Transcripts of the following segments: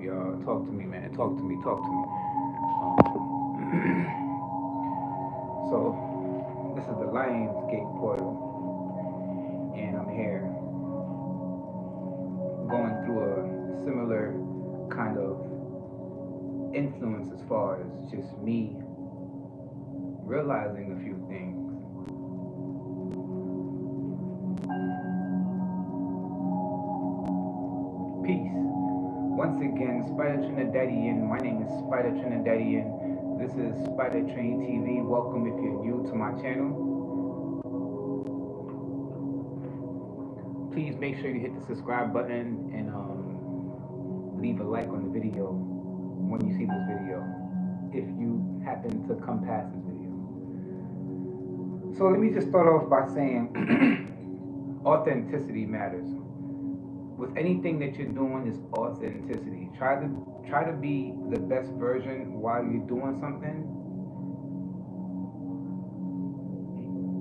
Y'all, talk to me, man. Talk to me. Talk to me. So, this is the Lionsgate portal, and I'm here going through a similar kind of influence as far as just me realizing a few things. Peace. Once again, Spyda Trinidadian. My name is Spyda Trinidadian. This is Spyda Trini TV. Welcome if you're new to my channel. Please make sure you hit the subscribe button and leave a like on the video when you see this video, if you happen to come past this video. So let me just start off by saying authenticity matters. With anything that you're doing is authenticity. Try to be the best version while you're doing something.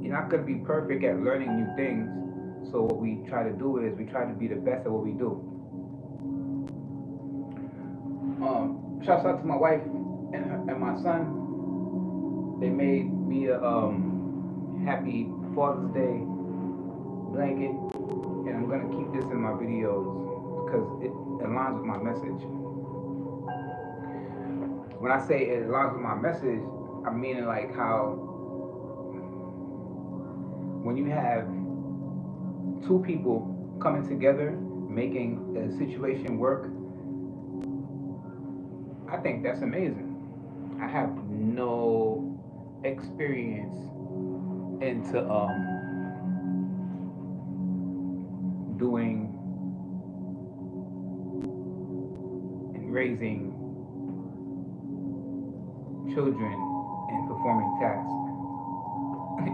You're not gonna be perfect at learning new things. So what we try to do is we try to be the best at what we do. Shouts out to my wife and my son. They made me a happy Father's Day blanket, and I'm gonna keep this in my videos because it aligns with my message. When I say it aligns with my message, I mean like how when you have two people coming together making a situation work, I think that's amazing. I have no experience into doing and raising children and performing tasks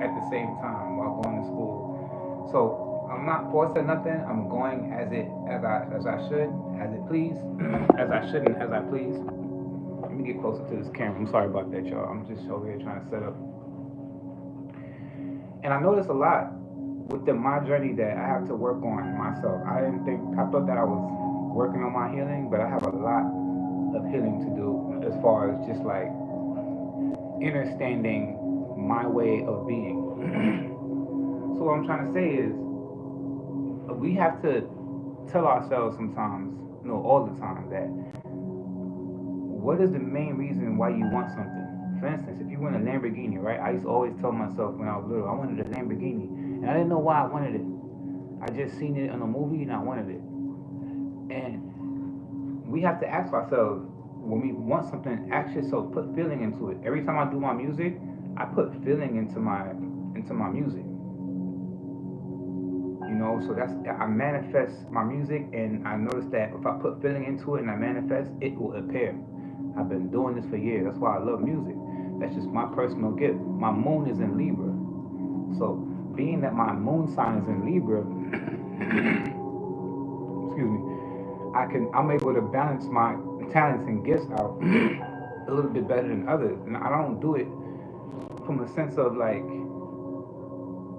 at the same time while going to school. So I'm not forced or nothing. I'm going as I should, as it please, as I should and as I please. Let me get closer to this camera. I'm sorry about that, y'all. I'm just over here trying to set up. And I notice a lot within my journey that I have to work on myself. I thought that I was working on my healing, but I have a lot of healing to do as far as just like understanding my way of being. So what I'm trying to say is we have to tell ourselves sometimes, no, all the time, that what is the main reason why you want something? For instance, if you want a Lamborghini, right? I used to always tell myself when I was little, I wanted a Lamborghini. And I didn't know why I wanted it. I just seen it in a movie and I wanted it. And we have to ask ourselves, when we want something, ask yourself, put feeling into it. Every time I do my music, I put feeling into my music. You know, so I manifest my music, and I notice that if I put feeling into it and I manifest, it will appear. I've been doing this for years. That's why I love music. That's just my personal gift. My moon is in Libra. So being that my moon sign is in Libra, excuse me, I'm able to balance my talents and gifts out a little bit better than others. And I don't do it from a sense of like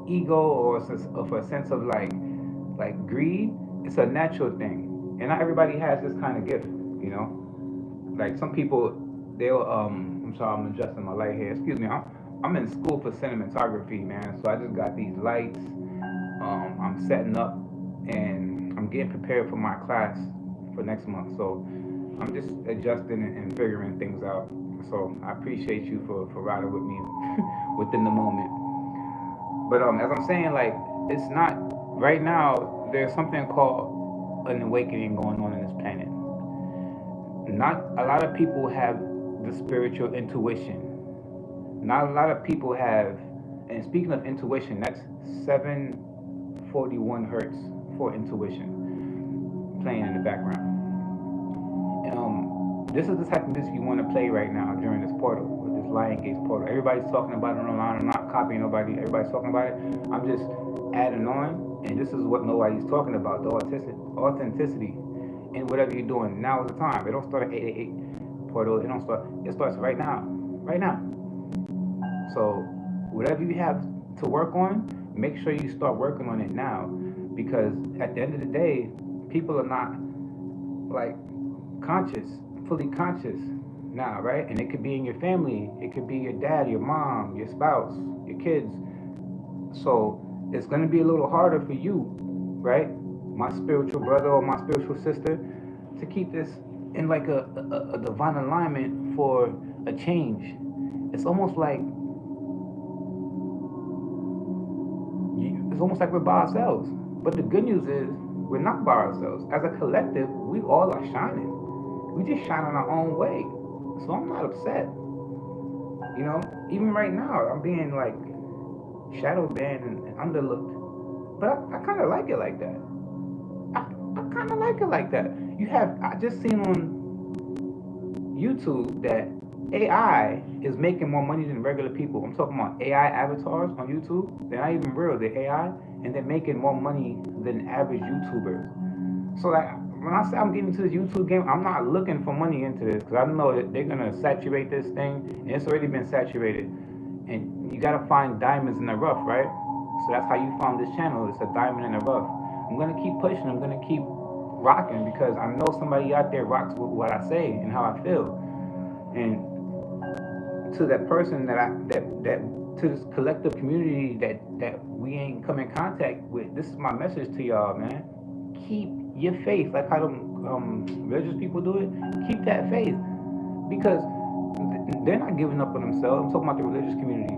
ego or a sense of like greed. It's a natural thing. And not everybody has this kind of gift, you know? Like some people, they'll I'm sorry, I'm adjusting my light here. Excuse me. I'm in school for cinematography, man. So I just got these lights. I'm setting up, and I'm getting prepared for my class for next month. So I'm just adjusting and figuring things out. So I appreciate you for riding with me within the moment. But as I'm saying, like, it's not right now. There's something called an awakening going on in this planet. Not a lot of people have the spiritual intuition. Not a lot of people have, and speaking of intuition, that's 741 hertz for intuition playing in the background. This is the type of music you want to play right now during this portal, with this Lion Gates portal. Everybody's talking about it online. I'm not copying nobody. Everybody's talking about it. I'm just adding on, and this is what nobody's talking about, the authenticity in whatever you're doing. Now is the time. It don't start at 888 portal. It starts right now. Right now. So whatever you have to work on, make sure you start working on it now, because at the end of the day, people are not like conscious, fully conscious now, right? And it could be in your family, it could be your dad, your mom, your spouse, your kids. So it's going to be a little harder for you, right? My spiritual brother or my spiritual sister, to keep this in like a divine alignment for a change. It's almost like we're by ourselves. But the good news is we're not by ourselves. As a collective, we all are shining. We just shine in our own way. So I'm not upset. You know, even right now, I'm being like shadow banned and underlooked. But I kind of like it like that. I kind of like it like that. I just seen on YouTube that AI is making more money than regular people. I'm talking about AI avatars on YouTube. They're not even real, they're AI, and they're making more money than average YouTubers. So like when I say I'm getting into this YouTube game, I'm not looking for money into this because I know that they're gonna saturate this thing, and it's already been saturated. And you gotta find diamonds in the rough, right? So that's how you found this channel. It's a diamond in the rough. I'm gonna keep pushing. I'm gonna keep rocking because I know somebody out there rocks with what I say and how I feel. And to that person that to this collective community that we ain't come in contact with, this is my message to y'all, man. Keep your faith, like how the religious people do it. Keep that faith because they're not giving up on themselves. I'm talking about the religious community.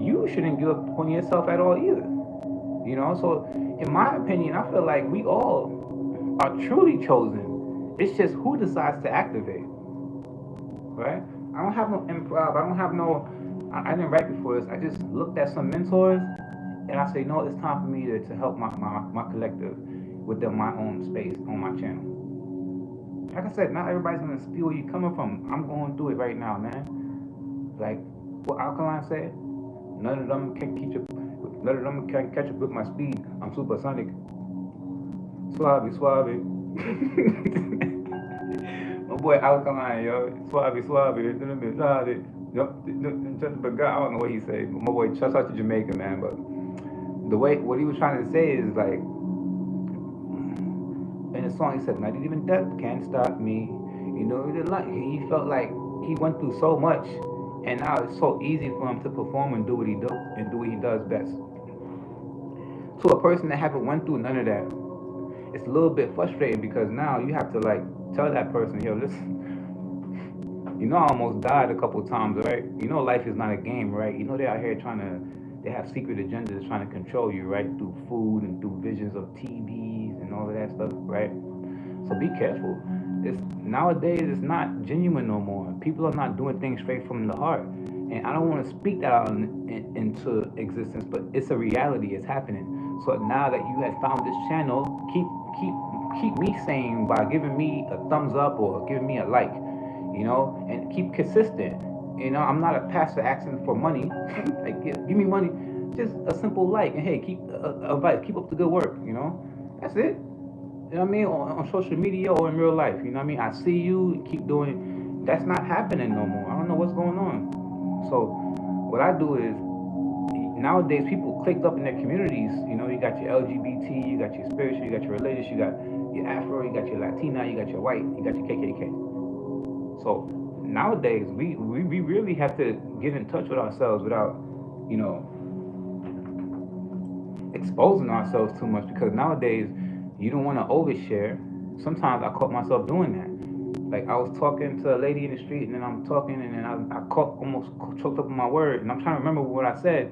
You shouldn't give up on yourself at all either. You know, so in my opinion, I feel like we all are truly chosen. It's just who decides to activate, right? I don't have no improv. I don't have no. I didn't write before this. I just looked at some mentors, and I say, no, it's time for me to help my collective within my own space on my channel. Like I said, not everybody's gonna steal where you coming from. I'm going through it right now, man. Like what Alkaline said, none of them can keep up. None of them can catch up with my speed. I'm supersonic. Suave, suave. My boy Alkaline, yo. Suave, suave. Yup. I don't know what he said. My boy, shout out to Jamaica, man. But the way what he was trying to say is like in the song he said, "Not even death can't stop me." You know, he felt like he went through so much, and now it's so easy for him to perform and do what he does best. To a person that haven't went through none of that, it's a little bit frustrating because now you have to like tell that person, yo, listen, you know I almost died a couple times, right? You know life is not a game, right? You know they're out here they have secret agendas trying to control you, right? Through food and through visions of TVs and all of that stuff, right? So be careful. Nowadays it's not genuine no more. People are not doing things straight from the heart. And I don't want to speak that out into existence, but it's a reality. It's happening. So now that you have found this channel, keep me sane by giving me a thumbs up or giving me a like, you know, and keep consistent. You know, I'm not a pastor asking for money. Like, give me money. Just a simple like, and hey, keep advice. Keep up the good work. You know, that's it. You know what I mean? On social media or in real life. You know what I mean? I see you. Keep doing. That's not happening no more. I don't know what's going on. So, what I do is nowadays people clicked up in their communities. You know, you got your LGBT, you got your spiritual, you got your religious, you got your Afro, you got your Latina, you got your white, you got your KKK. So nowadays we really have to get in touch with ourselves without, you know, exposing ourselves too much because nowadays you don't want to overshare. Sometimes I caught myself doing that. Like I was talking to a lady in the street, and then I'm talking, and then I almost choked up on my word, and I'm trying to remember what I said,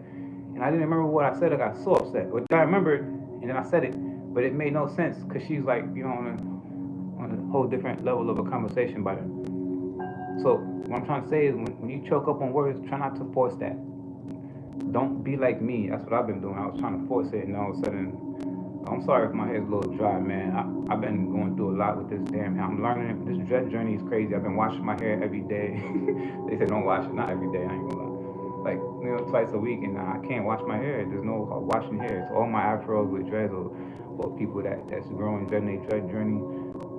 and I didn't remember what I said. I got so upset. But I remembered, and then I said it, but it made no sense because she's like, you know, on a whole different level of a conversation by then. So what I'm trying to say is when you choke up on words, try not to force that. Don't be like me. That's what I've been doing. I was trying to force it, and all of a sudden, I'm sorry if my hair's a little dry, man. I've been going through a lot with this damn hair. I'm learning. This dread journey is crazy. I've been washing my hair every day. They say don't wash it. Not every day. I ain't gonna lie. Like, you know, twice a week, and I can't wash my hair. There's no washing hair. So all my afros with dreads or people that's growing dread journey,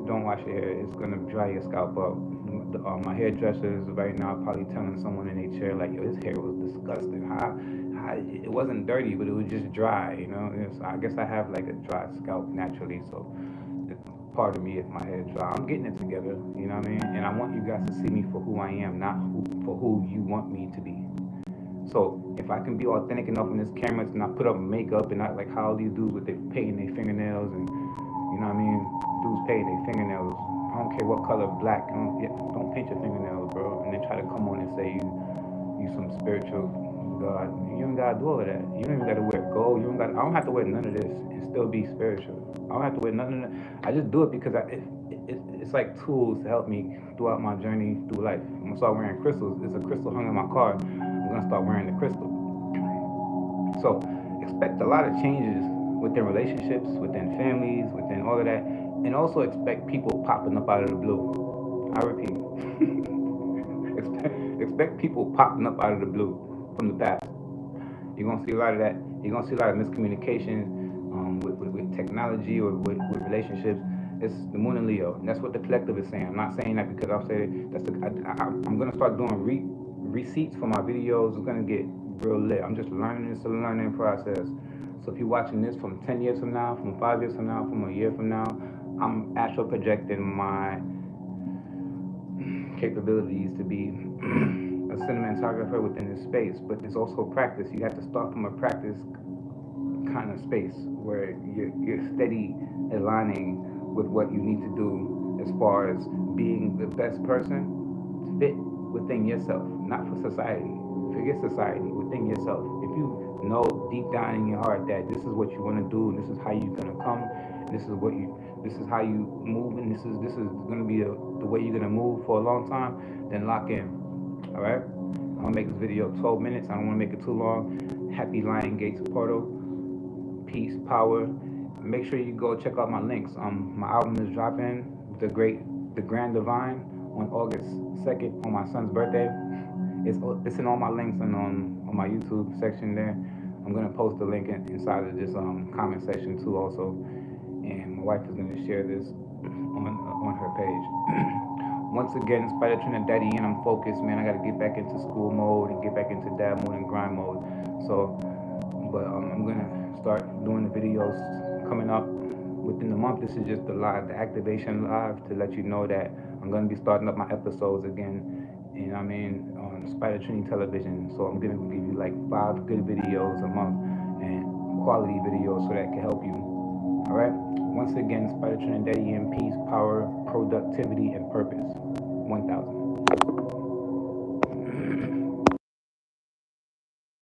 don't wash your hair. It's gonna dry your scalp up. My hairdressers right now probably telling someone in their chair like, yo, his hair was disgusting. It wasn't dirty, but it was just dry, you know. So I guess I have like a dry scalp naturally, so Pardon me if my head dry. I'm getting it together, you know what I mean? And I want you guys to see me for who I am, not for who you want me to be. So if I can be authentic enough in this camera to not put up makeup and not like how these dudes with their painting their fingernails and you know what I mean, dudes paint their fingernails. I don't care what color, black. Don't paint your fingernails, bro. And then try to come on and say you some spiritual God. You don't gotta do all of that. You don't even gotta wear gold. You don't got. I don't have to wear none of this and still be spiritual. I don't have to wear none of that. I just do it because it's like tools to help me throughout my journey through life. I'm gonna start wearing crystals. There's a crystal hung in my car. I'm gonna start wearing the crystal. So expect a lot of changes within relationships, within families, within all of that, and also expect people popping up out of the blue. I repeat, expect people popping up out of the blue from the past. You're gonna see a lot of that. You're gonna see a lot of miscommunication with technology or with relationships. It's the moon and Leo. And that's what the collective is saying. I'm not saying that because I'll say that's the. I'm gonna start doing receipts for my videos. It's gonna get real lit. I'm just learning. It's a learning process. So if you're watching this from 10 years from now, from 5 years from now, from a year from now, I'm astral projecting my capabilities to be a cinematographer within this space. But there's also practice. You have to start from a practice kind of space where you're steady aligning with what you need to do as far as being the best person fit within yourself, not for society. Forget society, within yourself. If you know deep down in your heart that this is what you want to do, and this is how you're gonna come, this is how you move, and this is gonna be the way you're gonna move for a long time, then lock in. All right. I'm gonna make this video 12 minutes. I don't want to make it too long. Happy Lion Gates Portal. Peace, power. Make sure you go check out my links. My album is dropping, The Grand Divine, on August 2nd on my son's birthday. It's in all my links and on my YouTube section there. I'm gonna post the link inside of this comment section too also, and my wife is gonna share this on her page. Once again, Spyda Trini Daddy, and I'm focused, man. I gotta get back into school mode and get back into dad mode and grind mode. So, but I'm gonna start doing the videos coming up within the month. This is just the activation live to let you know that I'm gonna be starting up my episodes again. And I mean on Spyda Trini Television. So I'm gonna give you like 5 good videos a month and quality videos so that can help you. All right. Once again, Spyda Trini Daddy in peace, power, productivity, and purpose. 1000.